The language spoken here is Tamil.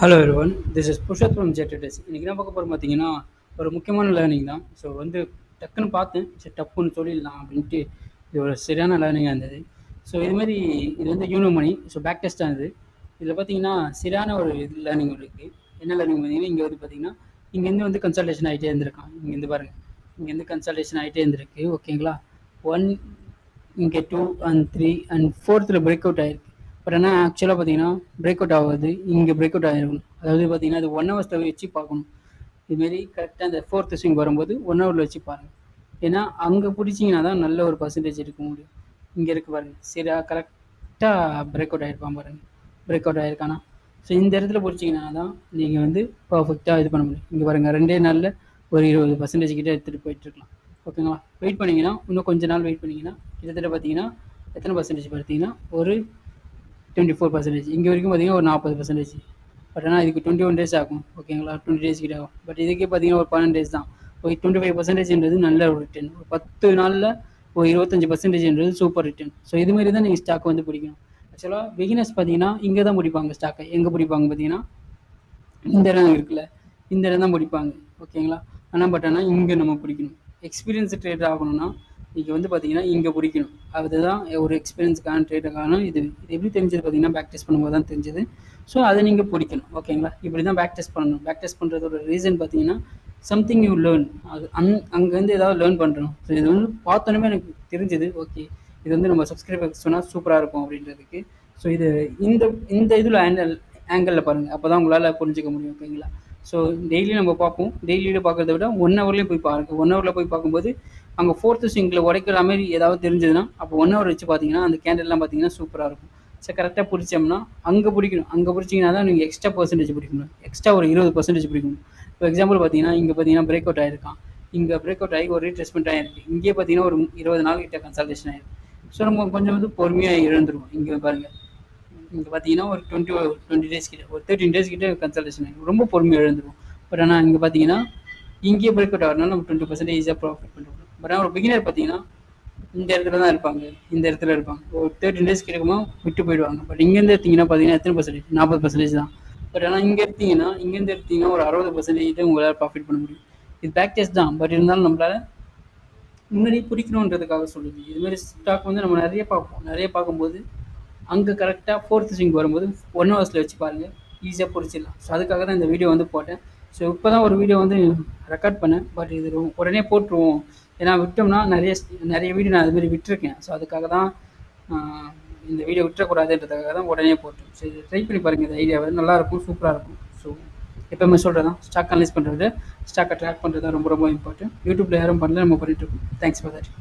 Hello everyone, this is Purushoth from ஜெட்டடெஸ். இன்றைக்கி என்ன பார்க்க போகிறோம் பார்த்தீங்கன்னா, ஒரு முக்கியமான லேர்னிங் தான். ஸோ டக்குன்னு பார்த்தேன், சரி டப்புன்னு சொல்லிடலாம் அப்படின்ட்டு. இது ஒரு சரியான லேர்னிங்காக இருந்தது. ஸோ இது வந்து யூனோ மணி. ஸோ பேக் டெஸ்ட்டாக இருந்தது. இதில் பார்த்தீங்கன்னா சரியான ஒரு லேர்னிங் இருக்குது. என்ன லேர்னிங் பார்த்தீங்கன்னா, இங்கே வந்து பார்த்தீங்கன்னா இங்கேருந்து வந்து கன்சல்டேஷன் ஆகிட்டே இருந்திருக்கான். இங்கேருந்து பாருங்கள், இங்கேருந்து கன்சல்டேஷன் ஆகிட்டே இருந்திருக்கு. ஓகேங்களா? 1 இங்கே 2 and 3 and 4th break out ஆகிருக்கு. பட் ஆனால் ஆக்சுவலாக பார்த்தீங்கன்னா பிரேக் அவுட் ஆகாது, இங்கே பிரேக் அவுட் ஆகிருக்கணும். அதாவது பார்த்தீங்கன்னா அது 1 ஹவர்ஸில் வச்சு பார்க்கணும். இதுமாரி கரெக்டாக அந்த 4th ஸ்விங் வரும்போது 1 ஹவரில் வச்சு பாருங்கள். ஏன்னா அங்கே பிடிச்சிங்கன்னா தான் நல்ல ஒரு பர்சன்டேஜ் எடுக்க முடியும். இங்கே இருக்குது பாருங்கள், சரியா கரெக்டாக பிரேக் அவுட் ஆகிருப்பான் பாருங்கள், பிரேக் அவுட் ஆகிருக்கானா. ஸோ இந்த இடத்துல பிடிச்சிங்கன்னா தான் நீங்கள் வந்து பர்ஃபெக்டாக இது பண்ண முடியும். இங்கே பாருங்கள், 2 நாளில் ஒரு 20% கிட்டே எடுத்துகிட்டு போயிட்டுருக்கலாம். ஓகேங்களா? வெயிட் பண்ணிங்கன்னா, இன்னும் கொஞ்ச நாள் வெயிட் பண்ணிங்கன்னா கிட்டத்தட்ட பார்த்தீங்கன்னா எத்தனை பர்சன்டேஜ் பார்த்தீங்கன்னா ஒரு 24%. இங்கே வரைக்கும் பார்த்தீங்கன்னா ஒரு 40%. பட் ஆனால் இதுக்கு 21 டேஸ் ஆகும். ஓகேங்களா? 20 டேஸ் கிட்ட ஆகும். பட் இதுக்கே பார்த்தீங்கன்னா ஒரு 12 டேஸ் தான். ஒரு 25%ன்றது நல்ல ஒரு ரிட்டர்ன். ஒரு 10 நாளில் ஒரு 25%ன்றது சூப்பர் ரிட்டர்ன். ஸோ இதுமாரி தான் நீங்கள் ஸ்டாக் வந்து பிடிக்கணும். ஆக்சுவலாக பிகினர்ஸ் பார்த்தீங்கன்னா இங்கே தான் பிடிப்பாங்க ஸ்டாக்கை. எங்கே பிடிப்பாங்க பார்த்தீங்கன்னா இந்த இடம் இருக்குல்ல, இந்த இடம் தான் பிடிப்பாங்க. ஓகேங்களா? ஆனால் இங்கே நம்ம பிடிக்கணும். எக்ஸ்பீரியன்ஸ் ட்ரேடர் ஆகணும்னா நீங்கள் வந்து பார்த்தீங்கன்னா இங்கே பிடிக்கணும். அதுதான் ஒரு எக்ஸ்பீரியன்ஸுக்கான ட்ரேடருக்கான இது எப்படி தெரிஞ்சது பார்த்தீங்கன்னா பேக் டெஸ்ட் பண்ணும்போது தான் தெரிஞ்சது. ஸோ அதை நீங்கள் பிடிக்கணும். ஓகேங்களா? இப்படி தான் பேக் டெஸ்ட் பண்ணணும். பேக் டெஸ்ட் பண்ணுறதோட ரீசன் பார்த்தீங்கன்னா சம்திங் யூ லேர்ன். அது அங்கேருந்து ஏதாவது லேர்ன் பண்ணுறோம். ஸோ இது வந்து பார்த்தோன்னே எனக்கு தெரிஞ்சது, ஓகே இது வந்து நம்ம சப்ஸ்கிரைபர் சொன்னால் சூப்பராக இருக்கும் அப்படின்றதுக்கு. ஸோ இது இந்த இதில் ஆங்கிளில் பாருங்கள், அப்போ தான் உங்களால் புரிஞ்சிக்க முடியும். ஓகேங்களா? ஸோ டெய்லி நம்ம பார்ப்போம். டெய்லியில் பார்க்குறத விட 1 ஹவர்லேயும் போய் பாருங்கள். 1 ஹவரில் போய் பார்க்கும்போது அங்கே 4th ஸ்விங்கில் உடைக்கிற மாதிரி ஏதாவது தெரிஞ்சதுன்னா அப்போ 1 ஹவர் வச்சு பார்த்தீங்கன்னா அந்த கேண்டல்லாம் பார்த்தீங்கன்னா சூப்பராக இருக்கும். ஸோ கரெக்டாக பிடிச்சோம்னா அங்கே பிடிக்கணும். அங்கே பிடிச்சிங்கன்னா தான் நீங்கள் எக்ஸ்ட்ரா பர்சன்டேஜ் பிடிக்கணும். எக்ஸ்ட்ரா ஒரு 20% பிடிக்கணும். இப்போ எக்ஸாம்பிள் பார்த்தீங்கன்னா இங்கே பார்த்தீங்கன்னா பிரேக் அவுட் ஆகிருக்கான். இங்கே பிரேக் அவுட் ஆகி ஒரு ரீட்ரெஸ்மெண்ட் ஆகிருக்கு. இங்கே பார்த்தீங்கன்னா ஒரு 20 நாள் கிட்ட கன்சல்டேஷன் ஆகிருக்கு. ஸோ நம்ம கொஞ்சம் வந்து பொறுமையாக இழந்துருவோம். இங்கே பாருங்கள், இங்கே பார்த்தீங்கன்னா ஒரு 20 டேஸ் கிட்ட, ஒரு 13 டேஸ் கிட்ட கன்சல்டேஷன் ஆகிடும். ரொம்ப பொறுமையாக இழந்துருவோம். பட் ஆனால் இங்கே பார்த்தீங்கன்னா இங்கேயே பிரேக் அவுட் ஆகிறதுனால நம்ம 20% ஈஸியாக ப்ராஃபிட் பண்ணுறோம். பட் ஆனால் ஒரு பிகினர் பார்த்தீங்கன்னா இந்த இடத்துல தான் இருப்பாங்க, இந்த இடத்துல இருப்பாங்க. ஒரு 13 டேஸ் கிடைக்குமா விட்டு போயிடுவாங்க. பட் இங்கேருந்து எடுத்தீங்கன்னா பார்த்தீங்கன்னா எத்தனை பர்சன்டேஜ்? 40% தான். பட் ஆனால் இங்கேருந்து எடுத்தீங்கன்னா ஒரு 60% உங்களால் ப்ராஃபிட் பண்ண முடியும். இது பேக் டெஸ்ட் தான். பட் இருந்தாலும் நம்மளால் முன்னாடி பிடிக்கணுன்றதுக்காக சொல்லுது. இதுமாரி ஸ்டாக் வந்து நம்ம நிறைய பார்ப்போம். நிறைய பார்க்கும்போது அங்கே கரெக்டாக 4th ஸ்விங் வரும்போது 1 ஹவர்ஸில் வச்சு பாருங்கள், ஈஸியாக பிடிச்சிடலாம். ஸோ அதுக்காக தான் இந்த வீடியோ வந்து போட்டேன். ஸோ இப்போ தான் ஒரு வீடியோ வந்து ரெக்கார்ட் பண்ணேன். பட் இது உடனே போட்டுருவோம். ஏன்னா விட்டோம்னா நிறைய வீடியோ நான் அதுமாரி விட்டுருக்கேன். ஸோ அதுக்காக தான் இந்த வீடியோ விட்டுறக்கூடாதுன்றதுக்காக தான் உடனே போட்டேன். ஸோ இது ட்ரை பண்ணி பாருங்கள். இந்த ஐடியாவை நல்லாயிருக்கும், சூப்பராக இருக்கும். ஸோ எப்போவுமே சொல்கிறது தான், ஸ்டாக் அனலைஸ் பண்ணுறது, ஸ்டாக்கை ட்ராக் பண்ணுறது தான் ரொம்ப ரொம்ப இம்பார்ட்டன்ட். யூடியூப்பில் யாரும் பண்ணல, நம்ம பண்ணிகிட்ருக்கோம். Thanks for that.